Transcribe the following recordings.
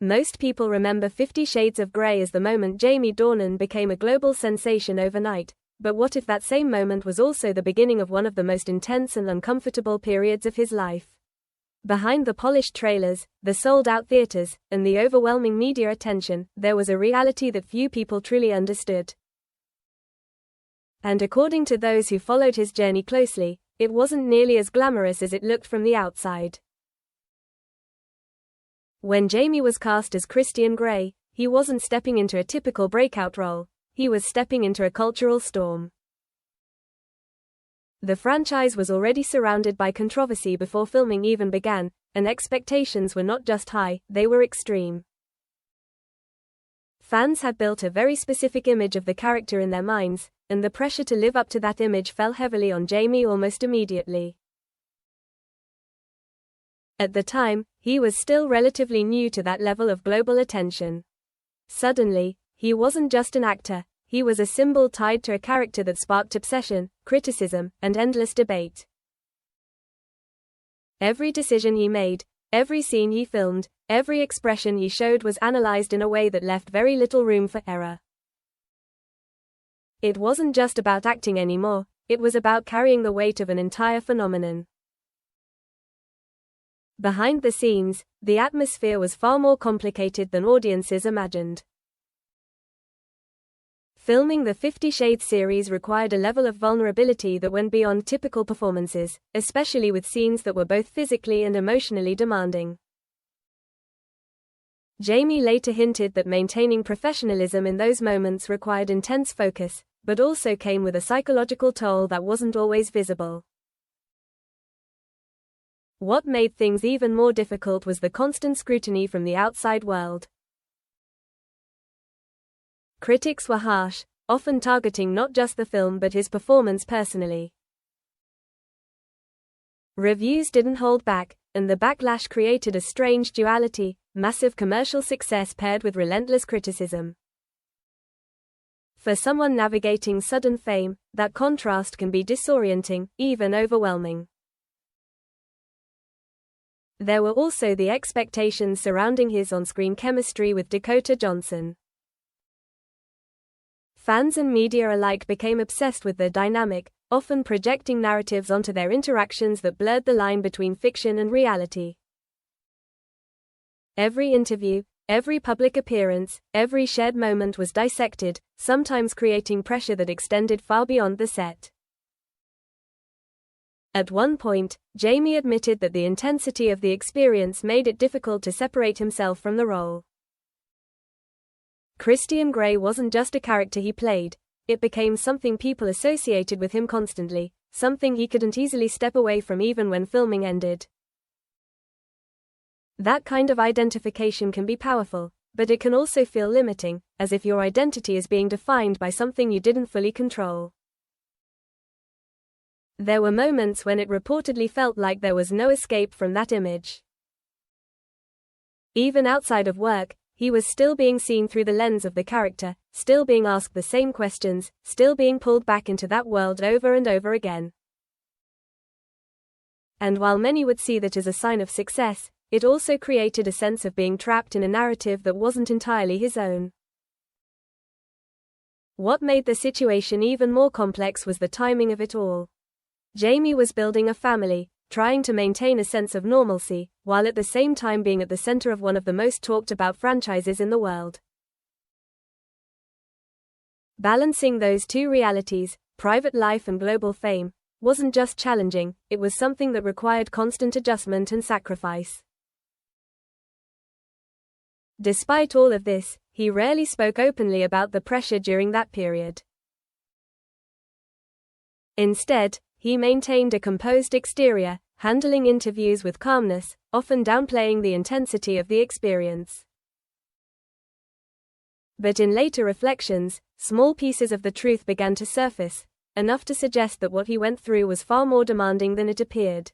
Most people remember 50 Shades of Grey as the moment Jamie Dornan became a global sensation overnight, but what if that same moment was also the beginning of one of the most intense and uncomfortable periods of his life? Behind the polished trailers, the sold-out theaters, and the overwhelming media attention, there was a reality that few people truly understood. And according to those who followed his journey closely, it wasn't nearly as glamorous as it looked from the outside. When Jamie was cast as Christian Grey, he wasn't stepping into a typical breakout role, he was stepping into a cultural storm. The franchise was already surrounded by controversy before filming even began, and expectations were not just high, they were extreme. Fans had built a very specific image of the character in their minds, and the pressure to live up to that image fell heavily on Jamie almost immediately. At the time, he was still relatively new to that level of global attention. Suddenly, he wasn't just an actor, he was a symbol tied to a character that sparked obsession, criticism, and endless debate. Every decision he made, every scene he filmed, every expression he showed was analyzed in a way that left very little room for error. It wasn't just about acting anymore, it was about carrying the weight of an entire phenomenon. Behind the scenes, the atmosphere was far more complicated than audiences imagined. Filming the 50 Shades series required a level of vulnerability that went beyond typical performances, especially with scenes that were both physically and emotionally demanding. Jamie later hinted that maintaining professionalism in those moments required intense focus, but also came with a psychological toll that wasn't always visible. What made things even more difficult was the constant scrutiny from the outside world. Critics were harsh, often targeting not just the film but his performance personally. Reviews didn't hold back, and the backlash created a strange duality, massive commercial success paired with relentless criticism. For someone navigating sudden fame, that contrast can be disorienting, even overwhelming. There were also the expectations surrounding his on-screen chemistry with Dakota Johnson. Fans and media alike became obsessed with their dynamic, often projecting narratives onto their interactions that blurred the line between fiction and reality. Every interview, every public appearance, every shared moment was dissected, sometimes creating pressure that extended far beyond the set. At one point, Jamie admitted that the intensity of the experience made it difficult to separate himself from the role. Christian Grey wasn't just a character he played, it became something people associated with him constantly, something he couldn't easily step away from even when filming ended. That kind of identification can be powerful, but it can also feel limiting, as if your identity is being defined by something you didn't fully control. There were moments when it reportedly felt like there was no escape from that image. Even outside of work, he was still being seen through the lens of the character, still being asked the same questions, still being pulled back into that world over and over again. And while many would see that as a sign of success, it also created a sense of being trapped in a narrative that wasn't entirely his own. What made the situation even more complex was the timing of it all. Jamie was building a family, trying to maintain a sense of normalcy, while at the same time being at the center of one of the most talked about franchises in the world. Balancing those two realities, private life and global fame, wasn't just challenging, it was something that required constant adjustment and sacrifice. Despite all of this, he rarely spoke openly about the pressure during that period. Instead, he maintained a composed exterior, handling interviews with calmness, often downplaying the intensity of the experience. But in later reflections, small pieces of the truth began to surface, enough to suggest that what he went through was far more demanding than it appeared.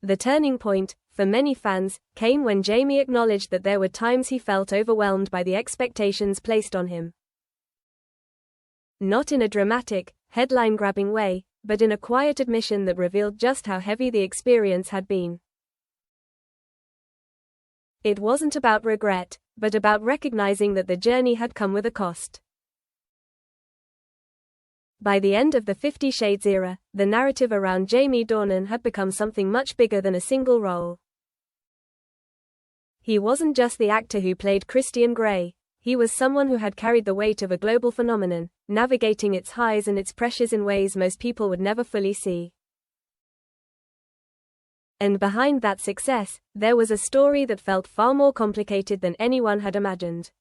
The turning point, for many fans, came when Jamie acknowledged that there were times he felt overwhelmed by the expectations placed on him. Not in a dramatic, headline-grabbing way, but in a quiet admission that revealed just how heavy the experience had been. It wasn't about regret, but about recognizing that the journey had come with a cost. By the end of the 50 Shades era, the narrative around Jamie Dornan had become something much bigger than a single role. He wasn't just the actor who played Christian Grey, he was someone who had carried the weight of a global phenomenon, navigating its highs and its pressures in ways most people would never fully see. And behind that success, there was a story that felt far more complicated than anyone had imagined.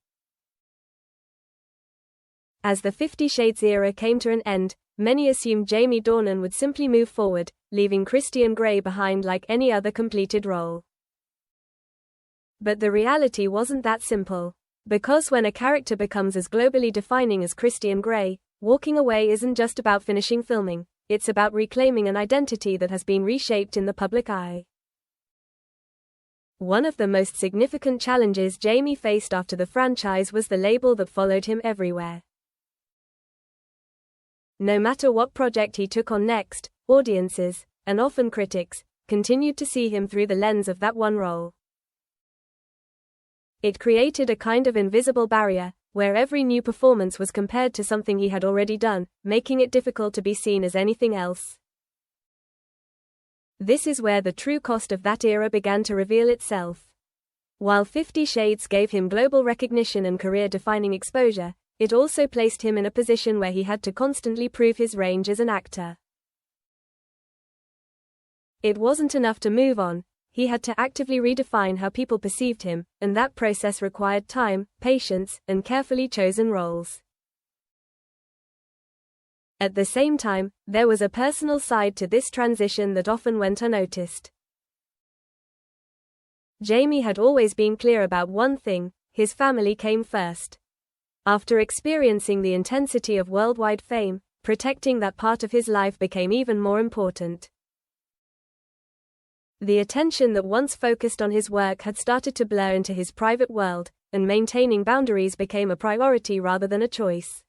As the 50 Shades era came to an end, many assumed Jamie Dornan would simply move forward, leaving Christian Grey behind like any other completed role. But the reality wasn't that simple. Because when a character becomes as globally defining as Christian Grey, walking away isn't just about finishing filming, it's about reclaiming an identity that has been reshaped in the public eye. One of the most significant challenges Jamie faced after the franchise was the label that followed him everywhere. No matter what project he took on next, audiences, and often critics, continued to see him through the lens of that one role. It created a kind of invisible barrier, where every new performance was compared to something he had already done, making it difficult to be seen as anything else. This is where the true cost of that era began to reveal itself. While 50 Shades gave him global recognition and career-defining exposure, it also placed him in a position where he had to constantly prove his range as an actor. It wasn't enough to move on, he had to actively redefine how people perceived him, and that process required time, patience, and carefully chosen roles. At the same time, there was a personal side to this transition that often went unnoticed. Jamie had always been clear about one thing: his family came first. After experiencing the intensity of worldwide fame, protecting that part of his life became even more important. The attention that once focused on his work had started to blur into his private world, and maintaining boundaries became a priority rather than a choice.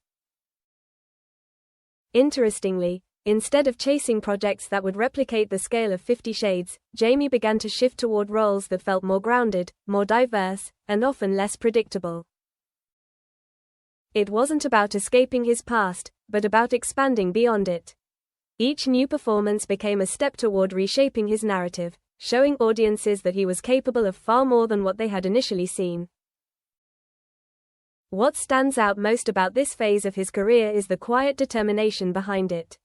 Interestingly, instead of chasing projects that would replicate the scale of 50 Shades, Jamie began to shift toward roles that felt more grounded, more diverse, and often less predictable. It wasn't about escaping his past, but about expanding beyond it. Each new performance became a step toward reshaping his narrative, showing audiences that he was capable of far more than what they had initially seen. What stands out most about this phase of his career is the quiet determination behind it.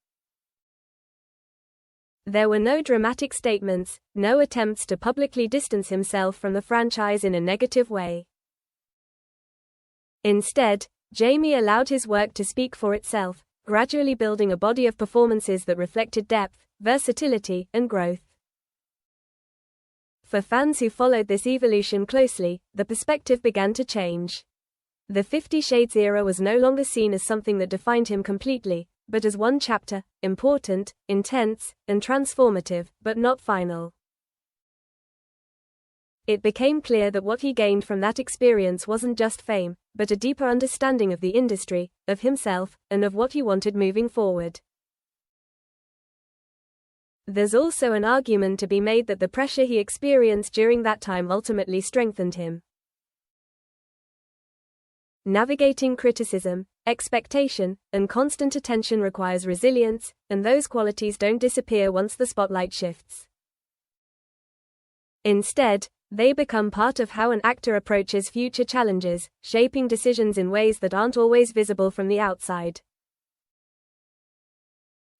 There were no dramatic statements, no attempts to publicly distance himself from the franchise in a negative way. Instead, Jamie allowed his work to speak for itself, gradually building a body of performances that reflected depth, versatility, and growth. For fans who followed this evolution closely, the perspective began to change. The 50 Shades era was no longer seen as something that defined him completely, but as one chapter, important, intense, and transformative, but not final. It became clear that what he gained from that experience wasn't just fame, but a deeper understanding of the industry, of himself, and of what he wanted moving forward. There's also an argument to be made that the pressure he experienced during that time ultimately strengthened him. Navigating criticism, expectation, and constant attention requires resilience, and those qualities don't disappear once the spotlight shifts. Instead, they become part of how an actor approaches future challenges, shaping decisions in ways that aren't always visible from the outside.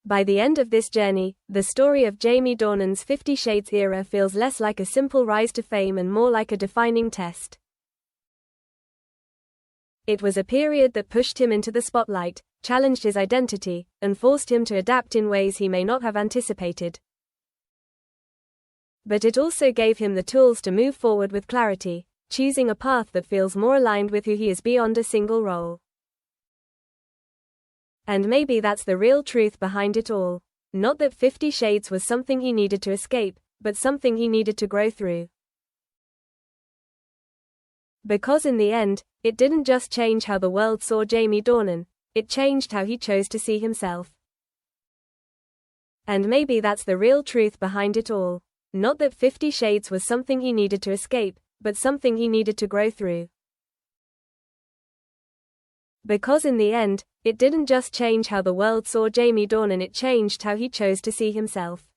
By the end of this journey, the story of Jamie Dornan's 50 Shades era feels less like a simple rise to fame and more like a defining test. It was a period that pushed him into the spotlight, challenged his identity, and forced him to adapt in ways he may not have anticipated. But it also gave him the tools to move forward with clarity, choosing a path that feels more aligned with who he is beyond a single role. And maybe that's the real truth behind it all. Not that 50 Shades was something he needed to escape, but something he needed to grow through. Because in the end, it didn't just change how the world saw Jamie Dornan, it changed how he chose to see himself. And maybe that's the real truth behind it all. Not that 50 Shades was something he needed to escape, but something he needed to grow through. Because in the end, it didn't just change how the world saw Jamie Dornan, it changed how he chose to see himself.